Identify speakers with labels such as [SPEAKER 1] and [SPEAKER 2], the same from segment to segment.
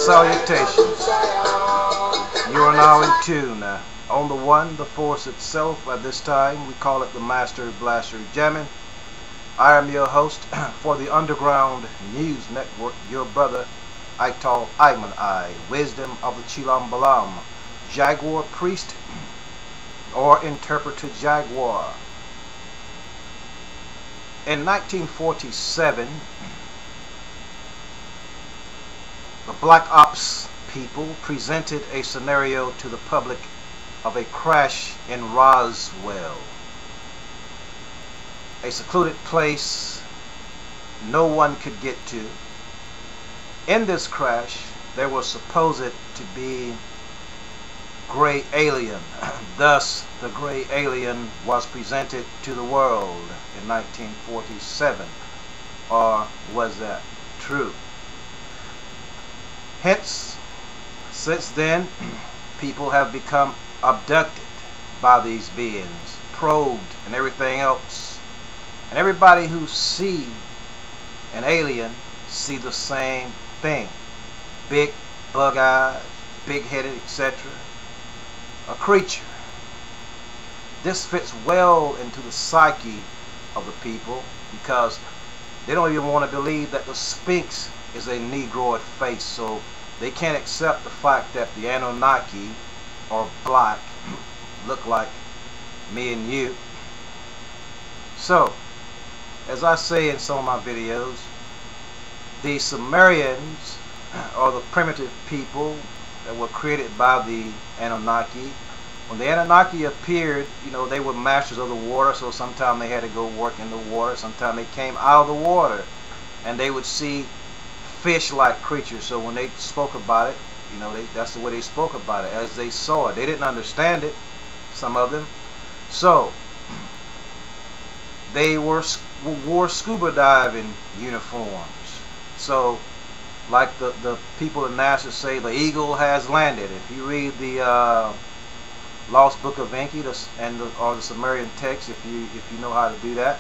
[SPEAKER 1] Salutations. You are now in tune on the one, the force itself. At this time, we call it the Master Blaster Jamming. I am your host for the Underground News Network, your brother, Aital Ayman I, Wisdom of the Chilam Balam, Jaguar Priest, or Interpreter Jaguar. In 1947, the Black Ops people presented a scenario to the public of a crash in Roswell, a secluded place no one could get to. In this crash, there was supposed to be gray alien. Thus, the gray alien was presented to the world in 1947. Or was that true? Hence, since then, people have become abducted by these beings, probed and everything else. And everybody who see an alien see the same thing. Big bug eyes, big-headed, etc. A creature. This fits well into the psyche of the people because they don't even want to believe that the Sphinx is a Negroid face, so they can't accept the fact that the Anunnaki or black look like me and you. So, as I say in some of my videos, the Sumerians are the primitive people that were created by the Anunnaki. When the Anunnaki appeared, you know, they were masters of the water, so sometimes they had to go work in the water. Sometimes they came out of the water and they would see fish-like creatures. So when they spoke about it, you know, that's the way they spoke about it, as they saw it. They didn't understand it, some of them. So they wore scuba diving uniforms. So like the people in NASA say, the eagle has landed. If you read the Lost Book of Enki or the Sumerian text, if you know how to do that,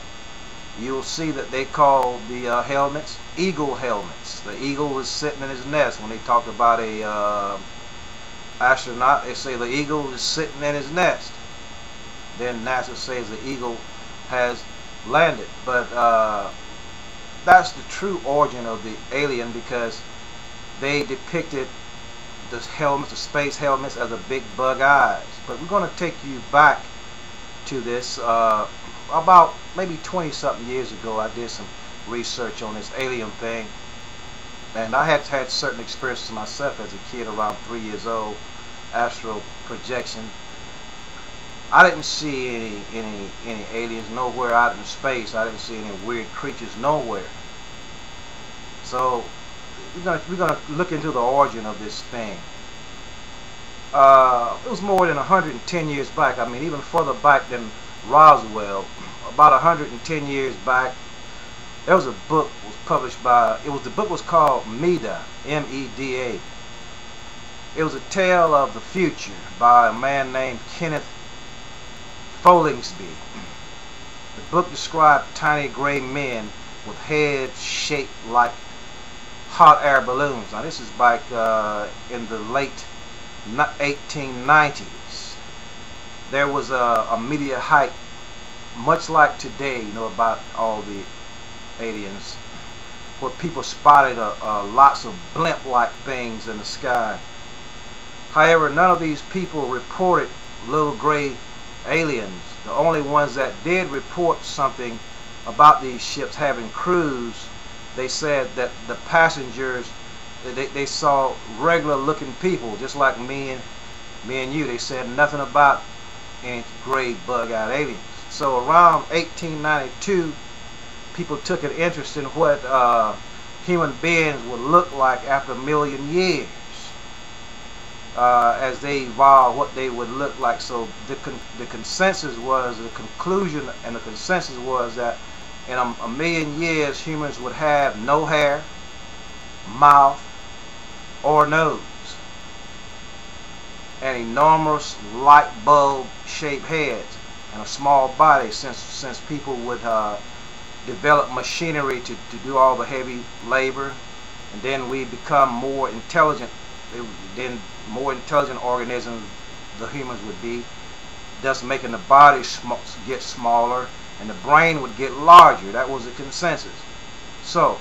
[SPEAKER 1] you'll see that they call the helmets eagle helmets. The eagle was sitting in his nest. When they talk about a astronaut, they say the eagle is sitting in his nest. Then NASA says the eagle has landed. But that's the true origin of the alien, because they depicted the helmets, the space helmets, as a big bug eyes. But we're going to take you back to this. About maybe 20-something years ago, I did some research on this alien thing, and I had certain experiences myself as a kid, around 3 years old. Astral projection. I didn't see any aliens nowhere out in space. I didn't see any weird creatures nowhere. So we're gonna look into the origin of this thing. It was more than 110 years back. I mean, even further back than Roswell. About 110 years back, there was a book was published by. The book was called MEDA, M-E-D-A. It was a tale of the future by a man named Kenneth Follingsby. The book described tiny gray men with heads shaped like hot air balloons. Now this is back in the late 1890s. There was a media hype, much like today, you know, about all the aliens, where people spotted lots of blimp-like things in the sky. However, none of these people reported little gray aliens. The only ones that did report something about these ships having crews, they said that the passengers, they saw regular looking people just like me and you. They said nothing about any gray bug-eyed aliens. So around 1892, people took an interest in what human beings would look like after a million years, as they evolved, what they would look like. So the consensus was, the conclusion and the consensus was that in a million years, humans would have no hair, mouth, or nose, and enormous light bulb shaped heads, and a small body, since people would develop machinery to do all the heavy labor and then we become more intelligent. Then more intelligent organisms the humans would be, thus making the body get smaller and the brain would get larger. That was the consensus. So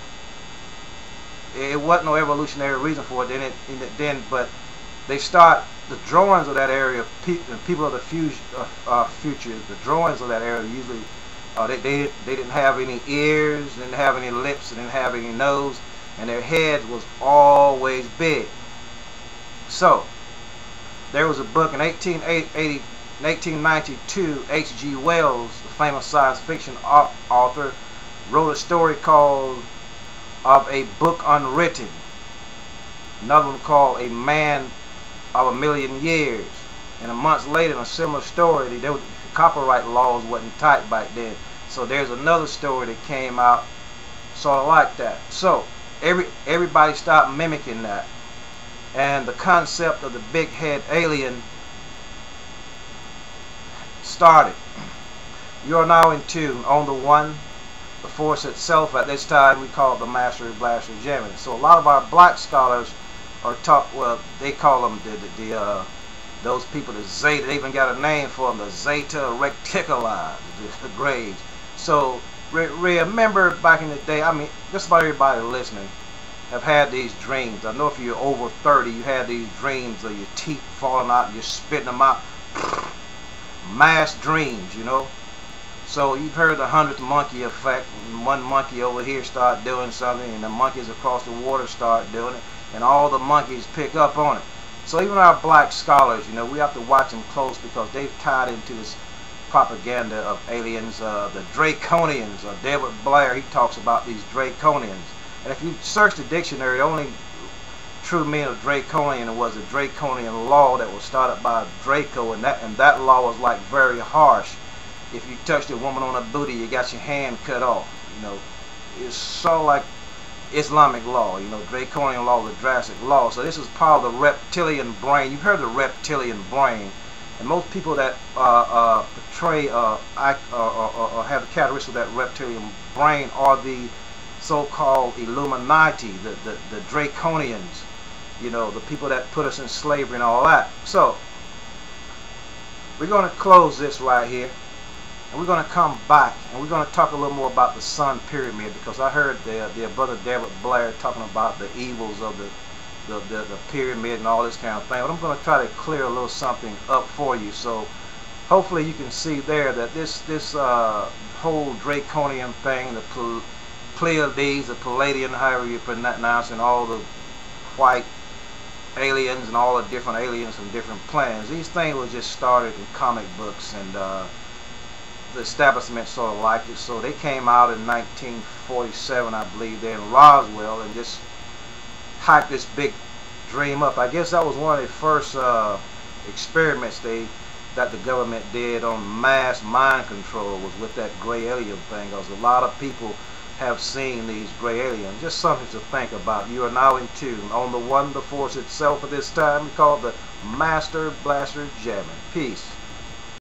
[SPEAKER 1] it wasn't no evolutionary reason for it. But they start the drawings of that area. People of the future, the drawings of that area usually they didn't have any ears, didn't have any lips, didn't have any nose, and their heads was always big. So there was a book in 1892. H.G. Wells, the famous science fiction author, wrote a story called Of a Book Unwritten. Another one called A Man of a Million Years. And a month later, in a similar story, the copyright laws wasn't tight back then. So there's another story that came out sort of like that. So everybody stopped mimicking that. And the concept of the big head alien started. You are now in tune on the one, the force itself. At this time we call it the Master Blaster Gemini. So a lot of our black scholars are taught, well, they call them those people, the Zeta. They even got a name for them, the Zeta Reticuli, the Grays. So remember back in the day, I mean, just about everybody listening have had these dreams. I know if you're over 30, you had these dreams of your teeth falling out and you're spitting them out. Mass dreams, you know. So you've heard the 100th monkey effect. One monkey over here start doing something, and the monkeys across the water start doing it, and all the monkeys pick up on it. So even our black scholars, you know, we have to watch them close because they've tied into this propaganda of aliens. The Draconians, David Blair, he talks about these Draconians. And if you search the dictionary, the only true meaning of Draconian was the Draconian law that was started by Draco, and that law was like very harsh. If you touched a woman on a booty, you got your hand cut off. You know, it's sort of like Islamic law. You know, Draconian law, the drastic law. So this is part of the reptilian brain. You've heard of the reptilian brain, and most people that portray or have the characteristics of that reptilian brain are the so-called Illuminati, the Draconians, you know, the people that put us in slavery and all that. So we're going to close this right here, and we're going to come back and we're going to talk a little more about the Sun Pyramid, because I heard their brother David Blair talking about the evils of the pyramid and all this kind of thing. But I'm going to try to clear a little something up for you. So hopefully you can see there that this whole Draconian thing, the Pleiades, the Palladian, however you pronounce, and all the white aliens and all the different aliens from different planets. These things were just started in comic books, and the establishment sort of liked it. So they came out in 1947, I believe, there in Roswell, and just hyped this big dream up. I guess that was one of the first experiments that the government did on mass mind control, was with that gray alien thing, because a lot of people have seen these gray aliens. Just something to think about. You are now in tune on the one, the force itself. At this time we call it the Master Blaster Gemini. Peace.